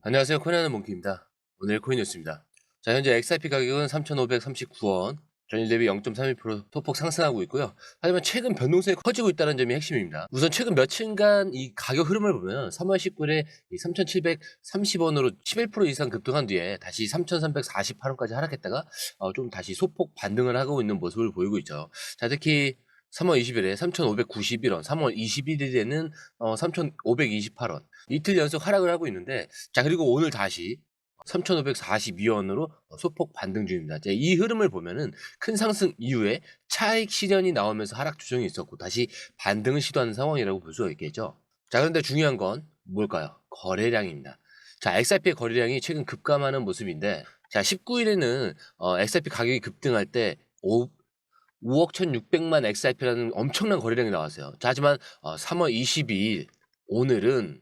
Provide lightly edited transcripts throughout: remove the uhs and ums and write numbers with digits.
안녕하세요. 코인하는 몽키입니다. 오늘 코인 뉴스입니다. 자, 현재 XRP 가격은 3,539원, 전일 대비 0.31% 소폭 상승하고 있고요. 하지만 최근 변동성이 커지고 있다는 점이 핵심입니다. 우선 최근 며칠간 이 가격 흐름을 보면 3월 19일에 3,730원으로 11% 이상 급등한 뒤에 다시 3,348원까지 하락했다가 좀 다시 소폭 반등을 하고 있는 모습을 보이고 있죠. 자, 특히 3월 20일에 3,591원, 3월 21일에는 3,528원. 이틀 연속 하락을 하고 있는데, 자, 그리고 오늘 다시 3,542원으로 소폭 반등 중입니다. 이 흐름을 보면은 큰 상승 이후에 차익 실현이 나오면서 하락 조정이 있었고 다시 반등을 시도하는 상황이라고 볼 수가 있겠죠. 자, 그런데 중요한 건 뭘까요? 거래량입니다. 자, XRP의 거래량이 최근 급감하는 모습인데, 자, 19일에는 XRP 가격이 급등할 때 5억 1,600만 XRP라는 엄청난 거래량이 나왔어요. 자, 하지만 3월 22일 오늘은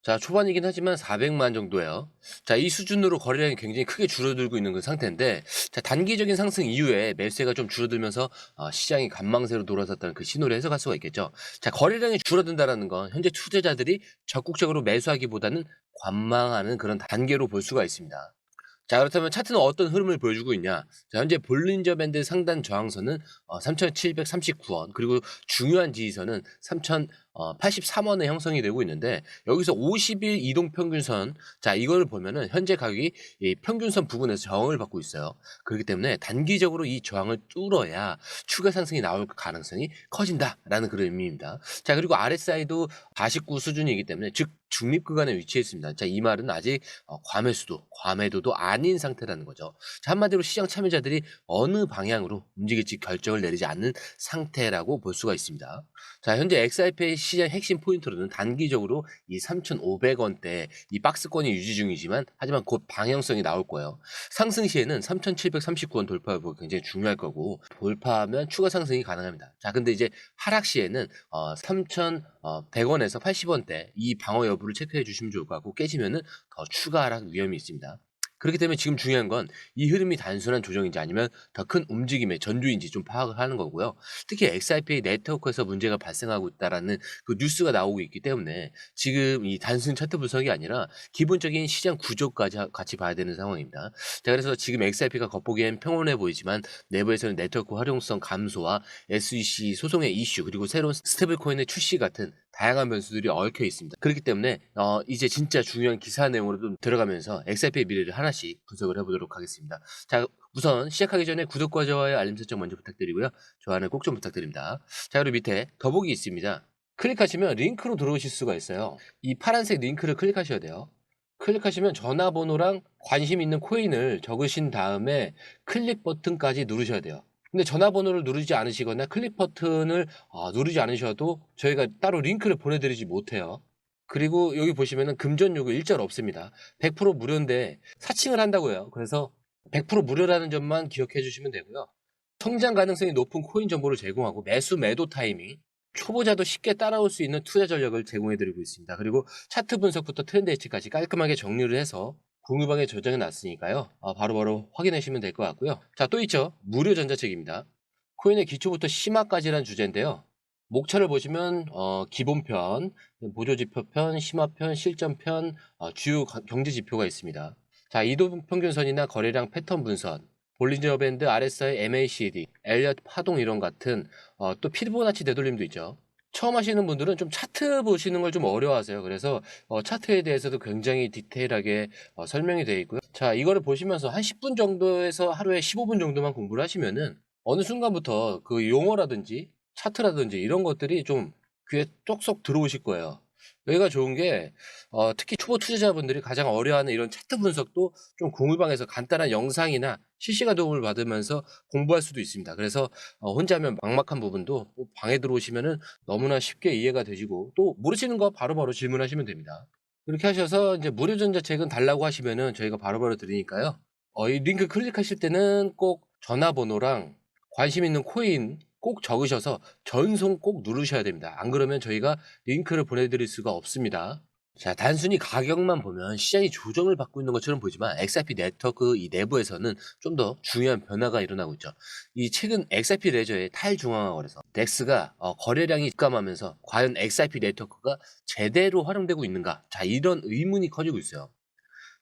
자, 초반이긴 하지만 400만 정도예요. 자, 이 수준으로 거래량이 굉장히 크게 줄어들고 있는 그 상태인데, 자, 단기적인 상승 이후에 매수세가 좀 줄어들면서 시장이 관망세로 돌아섰다는 그 신호를 해석할 수가 있겠죠. 자, 거래량이 줄어든다는 건 현재 투자자들이 적극적으로 매수하기보다는 관망하는 그런 단계로 볼 수가 있습니다. 자, 그렇다면 차트는 어떤 흐름을 보여주고 있냐? 자, 현재 볼린저 밴드 상단 저항선은 3,739원, 그리고 중요한 지지선은 3,083원에 형성이 되고 있는데, 여기서 50일 이동 평균선, 자, 이걸 보면은 현재 가격이 이 평균선 부근에서 저항을 받고 있어요. 그렇기 때문에 단기적으로 이 저항을 뚫어야 추가 상승이 나올 가능성이 커진다라는 그런 의미입니다. 자, 그리고 RSI도 49 수준이기 때문에, 즉 중립 구간에 위치해 있습니다. 자, 이 말은 아직 과매도도 아닌 상태라는 거죠. 자, 한마디로 시장 참여자들이 어느 방향으로 움직일지 결정을 내리지 않는 상태라고 볼 수가 있습니다. 자, 현재 XRP 시장 핵심 포인트로는 단기적으로 이 3,500원대 이 박스권이 유지 중이지만, 하지만 곧 방향성이 나올 거예요. 상승 시에는 3,739원 돌파가 굉장히 중요할 거고, 돌파하면 추가 상승이 가능합니다. 자, 근데 이제 하락 시에는 3,100원에서 80원대 이 방어 여부를 체크해 주시면 좋을 것 같고, 깨지면은 더 추가 하락 위험이 있습니다. 그렇기 때문에 지금 중요한 건 이 흐름이 단순한 조정인지 아니면 더 큰 움직임의 전주인지 좀 파악을 하는 거고요. 특히 XRP 네트워크에서 문제가 발생하고 있다라는 그 뉴스가 나오고 있기 때문에 지금 이 단순 차트 분석이 아니라 기본적인 시장 구조까지 같이 봐야 되는 상황입니다. 자, 그래서 지금 XRP가 겉보기엔 평온해 보이지만 내부에서는 네트워크 활용성 감소와 SEC 소송의 이슈, 그리고 새로운 스테이블 코인의 출시 같은 다양한 변수들이 얽혀 있습니다. 그렇기 때문에 이제 진짜 중요한 기사 내용으로 좀 들어가면서 XRP의 미래를 하나씩 분석을 해보도록 하겠습니다. 자, 우선 시작하기 전에 구독과 좋아요, 알림 설정 먼저 부탁드리고요. 좋아요는 꼭 좀 부탁드립니다. 자, 그리고 밑에 더보기 있습니다. 클릭하시면 링크로 들어오실 수가 있어요. 이 파란색 링크를 클릭하셔야 돼요. 클릭하시면 전화번호랑 관심 있는 코인을 적으신 다음에 클릭 버튼까지 누르셔야 돼요. 근데 전화번호를 누르지 않으시거나 클릭 버튼을 누르지 않으셔도 저희가 따로 링크를 보내드리지 못해요. 그리고 여기 보시면은 금전 요구 일절 없습니다. 100% 무료인데 사칭을 한다고 해요. 그래서 100% 무료라는 점만 기억해 주시면 되고요. 성장 가능성이 높은 코인 정보를 제공하고 매수 매도 타이밍, 초보자도 쉽게 따라올 수 있는 투자 전략을 제공해 드리고 있습니다. 그리고 차트 분석부터 트렌드 예측까지 깔끔하게 정리를 해서 공유방에 저장해 놨으니까요. 바로바로 확인하시면 될 것 같고요. 자, 또 있죠. 무료 전자책입니다. 코인의 기초부터 심화까지란 주제인데요. 목차를 보시면 기본편, 보조지표편, 심화편, 실전편, 주요 경제지표가 있습니다. 자, 이동평균선이나 거래량 패턴 분석, 볼린저 밴드, RSI, MACD, 엘리엇 파동 이론 같은 또 피보나치 되돌림도 있죠. 처음 하시는 분들은 좀 차트 보시는 걸 좀 어려워하세요. 그래서 차트에 대해서도 굉장히 디테일하게 설명이 되어 있고요. 자, 이거를 보시면서 한 10분 정도에서 하루에 15분 정도만 공부를 하시면은 어느 순간부터 그 용어라든지 차트라든지 이런 것들이 좀 귀에 쏙쏙 들어오실 거예요. 여기가 좋은 게 특히 초보 투자자분들이 가장 어려워하는 이런 차트 분석도 좀 공유방에서 간단한 영상이나 실시간 도움을 받으면서 공부할 수도 있습니다. 그래서 혼자 하면 막막한 부분도 방에 들어오시면은 너무나 쉽게 이해가 되시고, 또 모르시는 거 바로바로 질문하시면 됩니다. 이렇게 하셔서 이제 무료 전자책은 달라고 하시면은 저희가 바로바로 드리니까요. 이 링크 클릭하실 때는 꼭 전화번호랑 관심 있는 코인 꼭 적으셔서 전송 꼭 누르셔야 됩니다. 안 그러면 저희가 링크를 보내드릴 수가 없습니다. 자, 단순히 가격만 보면 시장이 조정을 받고 있는 것처럼 보이지만 XRP 네트워크 이 내부에서는 좀 더 중요한 변화가 일어나고 있죠. 이 최근 XRP 레저의 탈중앙화 거래소 DEX가 거래량이 급감하면서 과연 XRP 네트워크가 제대로 활용되고 있는가? 자, 이런 의문이 커지고 있어요.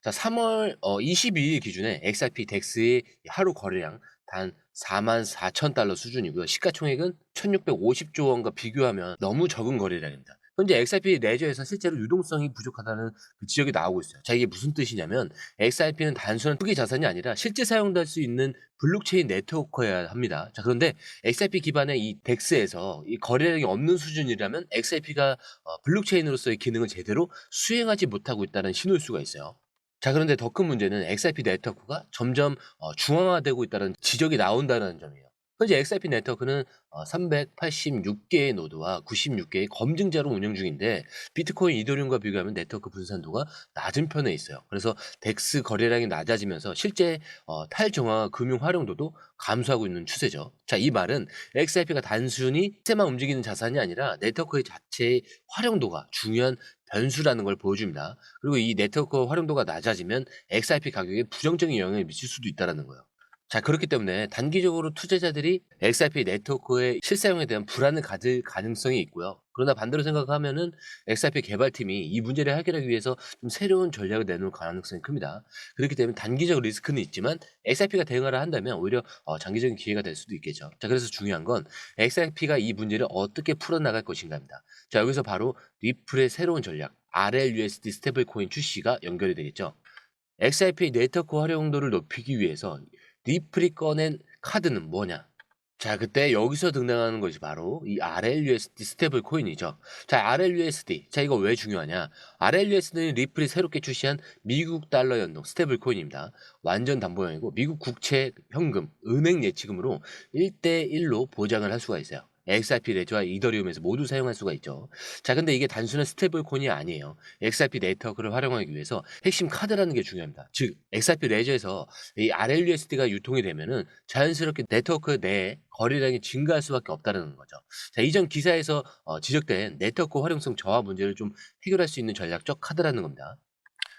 자, 3월 22일 기준에 XRP 덱스의 하루 거래량 단 44,000달러 수준이고요. 시가총액은 1,650조 원과 비교하면 너무 적은 거래량입니다. 현재 XRP 레저에서 실제로 유동성이 부족하다는 그 지적이 나오고 있어요. 자, 이게 무슨 뜻이냐면 XRP는 단순한 투기 자산이 아니라 실제 사용될 수 있는 블록체인 네트워크여야 합니다. 자, 그런데 XRP 기반의 이 덱스에서 이 거래량이 없는 수준이라면 XRP가 블록체인으로서의 기능을 제대로 수행하지 못하고 있다는 신호일 수가 있어요. 자, 그런데 더 큰 문제는 XRP 네트워크가 점점 중앙화되고 있다는 지적이 나온다는 점이에요. 현재 XRP 네트워크는 386개의 노드와 96개의 검증자로 운영 중인데 비트코인, 이더리움과 비교하면 네트워크 분산도가 낮은 편에 있어요. 그래서 덱스 거래량이 낮아지면서 실제 탈중앙화 금융 활용도도 감소하고 있는 추세죠. 자, 이 말은 XRP가 단순히 시세만 움직이는 자산이 아니라 네트워크 자체의 활용도가 중요한 변수라는 걸 보여줍니다. 그리고 이 네트워크 활용도가 낮아지면 XRP 가격에 부정적인 영향을 미칠 수도 있다는 거예요. 자, 그렇기 때문에 단기적으로 투자자들이 XRP 네트워크의 실사용에 대한 불안을 가질 가능성이 있고요. 그러나 반대로 생각하면은 XRP 개발팀이 이 문제를 해결하기 위해서 좀 새로운 전략을 내놓을 가능성이 큽니다. 그렇기 때문에 단기적 리스크는 있지만 XRP가 대응하려 한다면 오히려 장기적인 기회가 될 수도 있겠죠. 자, 그래서 중요한 건 XRP가 이 문제를 어떻게 풀어나갈 것인가입니다. 자, 여기서 바로 리플의 새로운 전략, RLUSD 스테이블 코인 출시가 연결이 되겠죠. XRP 네트워크 활용도를 높이기 위해서 리플이 꺼낸 카드는 뭐냐? 자, 그때 여기서 등장하는 것이 바로 이 RLUSD 스테이블 코인이죠. 자, RLUSD. 자, 이거 왜 중요하냐? RLUSD는 리플이 새롭게 출시한 미국 달러 연동 스테이블 코인입니다. 완전 담보형이고 미국 국채 현금, 은행 예치금으로 1대1로 보장을 할 수가 있어요. XRP 레저와 이더리움에서 모두 사용할 수가 있죠. 자, 근데 이게 단순한 스테이블 코인이 아니에요. XRP 네트워크를 활용하기 위해서 핵심 카드라는 게 중요합니다. 즉, XRP 레저에서 이 RLUSD가 유통이 되면은 자연스럽게 네트워크 내에 거래량이 증가할 수밖에 없다는 거죠. 자, 이전 기사에서 지적된 네트워크 활용성 저하 문제를 좀 해결할 수 있는 전략적 카드라는 겁니다.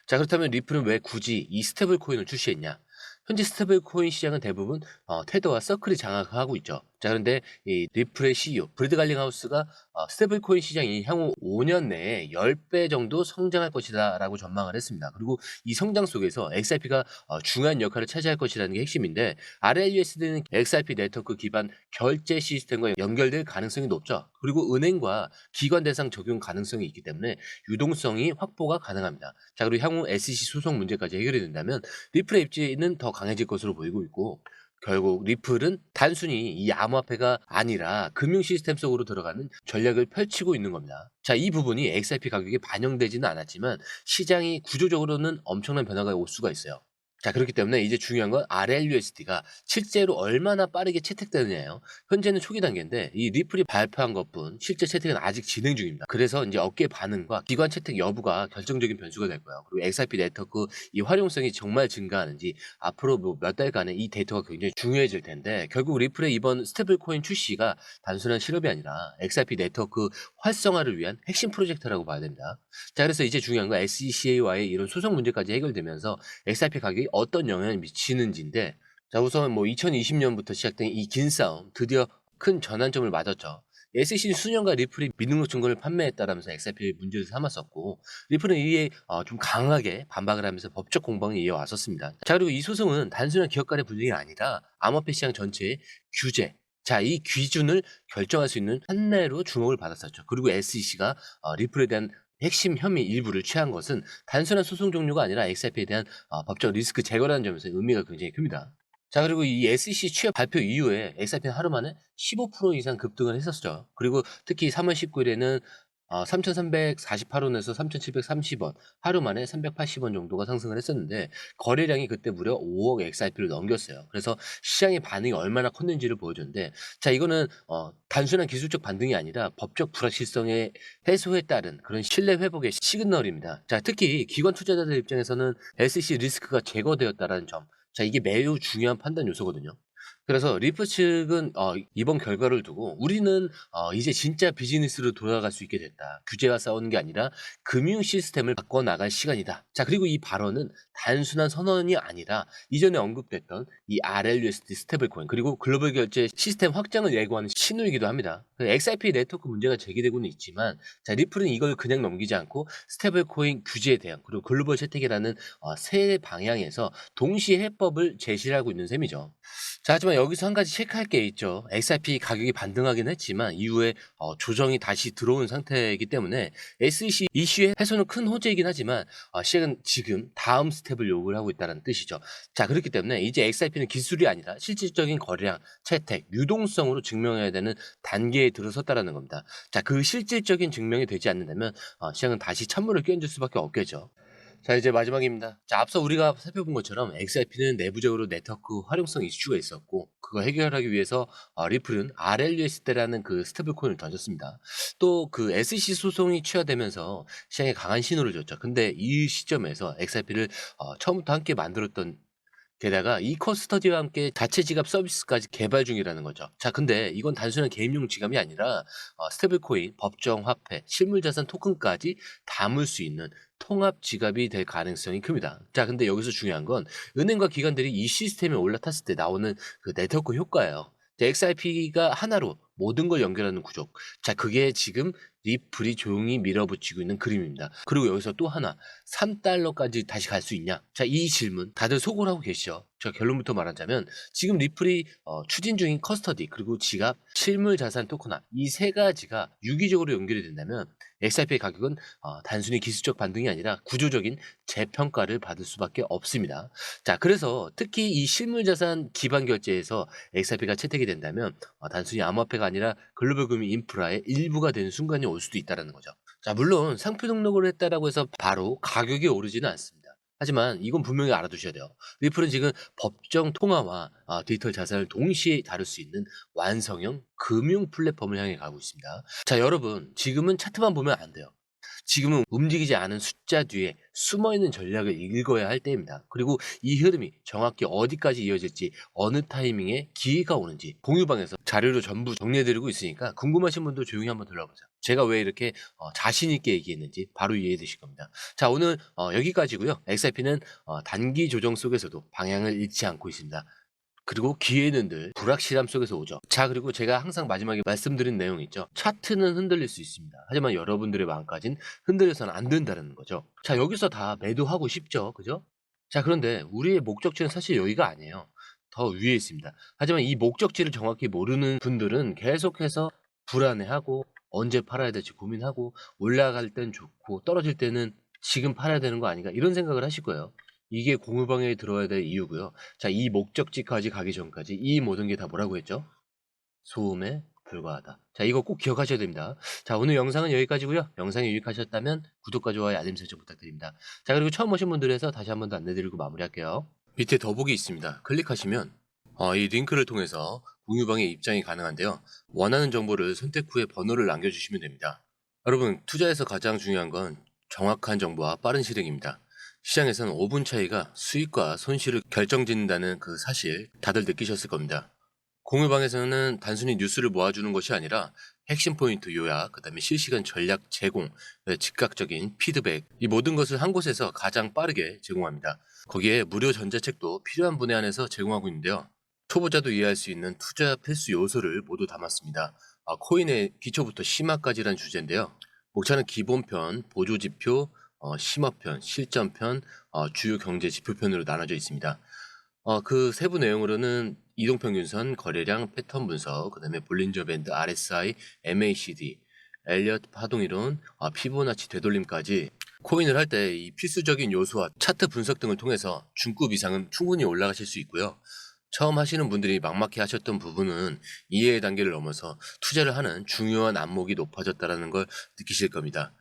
자, 그렇다면 리플은 왜 굳이 이 스테이블 코인을 출시했냐? 현재 스테이블 코인 시장은 대부분 테더와 서클이 장악하고 있죠. 자, 그런데 이 리플의 CEO 브래드 갈링하우스가 스테이블 코인 시장이 향후 5년 내에 10배 정도 성장할 것이다라고 전망을 했습니다. 그리고 이 성장 속에서 XRP가 중요한 역할을 차지할 것이라는 게 핵심인데 RLUSD는 XRP 네트워크 기반 결제 시스템과 연결될 가능성이 높죠. 그리고 은행과 기관 대상 적용 가능성이 있기 때문에 유동성이 확보가 가능합니다. 자, 그리고 향후 SEC 소송 문제까지 해결이 된다면 리플의 입지는 더 강해질 것으로 보이고 있고 결국 리플은 단순히 이 암호화폐가 아니라 금융 시스템 속으로 들어가는 전략을 펼치고 있는 겁니다. 자, 이 부분이 XRP 가격에 반영되지는 않았지만 시장이 구조적으로는 엄청난 변화가 올 수가 있어요. 자, 그렇기 때문에 이제 중요한 건 RLUSD가 실제로 얼마나 빠르게 채택되느냐예요. 현재는 초기 단계인데 이 리플이 발표한 것뿐 실제 채택은 아직 진행 중입니다. 그래서 이제 업계 반응과 기관 채택 여부가 결정적인 변수가 될 거예요. 그리고 XRP 네트워크 이 활용성이 정말 증가하는지 앞으로 뭐 몇 달간의 이 데이터가 굉장히 중요해질 텐데 결국 리플의 이번 스테이블 코인 출시가 단순한 실업이 아니라 XRP 네트워크 활성화를 위한 핵심 프로젝트라고 봐야 됩니다. 자, 그래서 이제 중요한 건 SEC와의 이런 소송 문제까지 해결되면서 XRP 가격이 어떤 영향을 미치는지인데 자, 우선 뭐 2020년부터 시작된 이 긴 싸움 드디어 큰 전환점을 맞았죠. SEC는 수년간 리플이 미등록 증권을 판매했다라면서 XRP를 문제를 삼았었고 리플은 이에 좀 강하게 반박을 하면서 법적 공방을 이어왔었습니다. 자, 그리고 이 소송은 단순한 기업 간의 분쟁이 아니라 암호화폐 시장 전체의 규제, 자, 이 기준을 결정할 수 있는 판례로 주목을 받았었죠. 그리고 SEC가 리플에 대한 핵심 혐의 일부를 취한 것은 단순한 소송 종류가 아니라 XRP에 대한 법적 리스크 제거라는 점에서 의미가 굉장히 큽니다. 자, 그리고 이 SEC 취업 발표 이후에 XRP는 하루 만에 15% 이상 급등을 했었죠. 그리고 특히 3월 19일에는 3,348원에서 3,730원, 하루 만에 380원 정도가 상승을 했었는데 거래량이 그때 무려 5억 XRP를 넘겼어요. 그래서 시장의 반응이 얼마나 컸는지를 보여줬는데 자, 이거는 단순한 기술적 반등이 아니라 법적 불확실성의 해소에 따른 그런 신뢰 회복의 시그널입니다. 자, 특히 기관 투자자들 입장에서는 SEC 리스크가 제거되었다라는 점, 자, 이게 매우 중요한 판단 요소거든요. 그래서 리프 측은 이번 결과를 두고 "우리는 이제 진짜 비즈니스로 돌아갈 수 있게 됐다. 규제와 싸우는 게 아니라 금융 시스템을 바꿔 나갈 시간이다." 자, 그리고 이 발언은 단순한 선언이 아니라 이전에 언급됐던 이 RLUSD 스테이블 코인 그리고 글로벌 결제 시스템 확장을 예고하는 신호이기도 합니다. XRP 네트워크 문제가 제기되고는 있지만, 자, 리플은 이걸 그냥 넘기지 않고 스테이블 코인 규제에 대한 그리고 글로벌 채택이라는 세 방향에서 동시에 해법을 제시를 하고 있는 셈이죠. 자, 하지만 여기서 한 가지 체크할 게 있죠. XRP 가격이 반등하긴 했지만 이후에 조정이 다시 들어온 상태이기 때문에 SEC 이슈의 해소는 큰 호재이긴 하지만 시장은 지금 다음 스텝을 요구를 하고 있다는 뜻이죠. 자, 그렇기 때문에 이제 XRP는 기술이 아니라 실질적인 거래량, 채택, 유동성으로 증명해야 되는 단계에 들어섰다라는 겁니다. 자, 그 실질적인 증명이 되지 않는다면 시장은 다시 찬물을 끼얹을 수밖에 없겠죠. 자, 이제 마지막입니다. 자, 앞서 우리가 살펴본 것처럼 XRP는 내부적으로 네트워크 활용성 이슈가 있었고 그거 해결하기 위해서 리플은 RLUSD라는 그 스테이블 코인을 던졌습니다. 또 그 SEC 소송이 취하되면서 시장에 강한 신호를 줬죠. 근데 이 시점에서 XRP를 처음부터 함께 만들었던, 게다가 이 커스터디와 함께 자체 지갑 서비스까지 개발 중이라는 거죠. 자, 근데 이건 단순한 개인용 지갑이 아니라 스테이블 코인, 법정 화폐, 실물 자산 토큰까지 담을 수 있는 통합 지갑이 될 가능성이 큽니다. 자, 근데 여기서 중요한 건 은행과 기관들이 이 시스템에 올라탔을 때 나오는 그 네트워크 효과예요. XRP가 하나로 모든 걸 연결하는 구조. 자, 그게 지금 리플이 조용히 밀어붙이고 있는 그림입니다. 그리고 여기서 또 하나, 3달러까지 다시 갈 수 있냐? 자, 이 질문 다들 속을 하고 계시죠. 제가 결론부터 말하자면 지금 리플이 추진 중인 커스터디 그리고 지갑, 실물 자산 토큰화 이 세 가지가 유기적으로 연결이 된다면 XRP의 가격은 단순히 기술적 반등이 아니라 구조적인 재평가를 받을 수밖에 없습니다. 자, 그래서 특히 이 실물 자산 기반 결제에서 XRP가 채택이 된다면 단순히 암호화폐가 아니라 글로벌 금융 인프라의 일부가 되는 순간이 올 수도 있다는 거죠. 자, 물론 상표 등록을 했다라고 해서 바로 가격이 오르지는 않습니다. 하지만 이건 분명히 알아두셔야 돼요. 리플은 지금 법정 통화와 디지털 자산을 동시에 다룰 수 있는 완성형 금융 플랫폼을 향해 가고 있습니다. 자, 여러분, 지금은 차트만 보면 안 돼요. 지금은 움직이지 않은 숫자 뒤에 숨어있는 전략을 읽어야 할 때입니다. 그리고 이 흐름이 정확히 어디까지 이어질지, 어느 타이밍에 기회가 오는지 공유방에서 자료로 전부 정리해드리고 있으니까 궁금하신 분도 조용히 한번 들어보세요. 제가 왜 이렇게 자신 있게 얘기했는지 바로 이해해 되실 겁니다. 자, 오늘 여기까지고요. XRP는 단기 조정 속에서도 방향을 잃지 않고 있습니다. 그리고 기회는 늘 불확실함 속에서 오죠. 자, 그리고 제가 항상 마지막에 말씀드린 내용 있죠. 차트는 흔들릴 수 있습니다. 하지만 여러분들의 마음까지는 흔들려서는 안 된다는 거죠. 자, 여기서 다 매도하고 싶죠. 그죠? 자, 그런데 우리의 목적지는 사실 여기가 아니에요. 더 위에 있습니다. 하지만 이 목적지를 정확히 모르는 분들은 계속해서 불안해하고 언제 팔아야 될지 고민하고 올라갈 땐 좋고 떨어질 때는 지금 팔아야 되는 거 아닌가 이런 생각을 하실 거예요. 이게 공유방에 들어야 될 이유고요. 자, 이 목적지까지 가기 전까지 이 모든 게 다 뭐라고 했죠? 소음에 불과하다. 자, 이거 꼭 기억하셔야 됩니다. 자, 오늘 영상은 여기까지고요. 영상이 유익하셨다면 구독과 좋아요, 알림 설정 부탁드립니다. 자, 그리고 처음 오신 분들에서 다시 한 번 더 안내드리고 마무리할게요. 밑에 더보기 있습니다. 클릭하시면 이 링크를 통해서 공유방에 입장이 가능한데요. 원하는 정보를 선택 후에 번호를 남겨주시면 됩니다. 여러분, 투자에서 가장 중요한 건 정확한 정보와 빠른 실행입니다. 시장에서는 5분 차이가 수익과 손실을 결정짓는다는 그 사실 다들 느끼셨을 겁니다. 공유방에서는 단순히 뉴스를 모아주는 것이 아니라 핵심 포인트 요약, 그 다음에 실시간 전략 제공, 즉각적인 피드백, 이 모든 것을 한 곳에서 가장 빠르게 제공합니다. 거기에 무료 전자책도 필요한 분야 안에서 제공하고 있는데요. 초보자도 이해할 수 있는 투자 필수 요소를 모두 담았습니다. 코인의 기초부터 심화까지란 주제인데요. 목차는 기본편, 보조지표, 심화편, 실전편, 주요 경제 지표편으로 나눠져 있습니다. 그 세부 내용으로는 이동평균선, 거래량, 패턴 분석, 그 다음에 볼린저 밴드, RSI, MACD, 엘리엇 파동이론, 피보나치 되돌림까지 코인을 할 때 이 필수적인 요소와 차트 분석 등을 통해서 중급 이상은 충분히 올라가실 수 있고요. 처음 하시는 분들이 막막해 하셨던 부분은 이해의 단계를 넘어서 투자를 하는 중요한 안목이 높아졌다는 걸 느끼실 겁니다.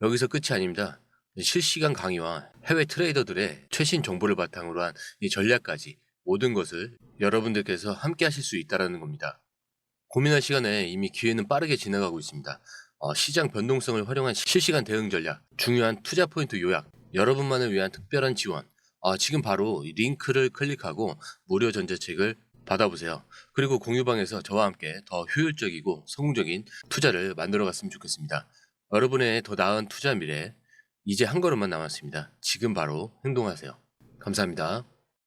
여기서 끝이 아닙니다. 실시간 강의와 해외 트레이더들의 최신 정보를 바탕으로 한 이 전략까지 모든 것을 여러분들께서 함께 하실 수 있다는 겁니다. 고민할 시간에 이미 기회는 빠르게 지나가고 있습니다. 시장 변동성을 활용한 실시간 대응 전략, 중요한 투자 포인트 요약, 여러분만을 위한 특별한 지원. 지금 바로 이 링크를 클릭하고 무료 전자책을 받아보세요. 그리고 공유방에서 저와 함께 더 효율적이고 성공적인 투자를 만들어 갔으면 좋겠습니다. 여러분의 더 나은 투자 미래, 이제 한 걸음만 남았습니다. 지금 바로 행동하세요. 감사합니다.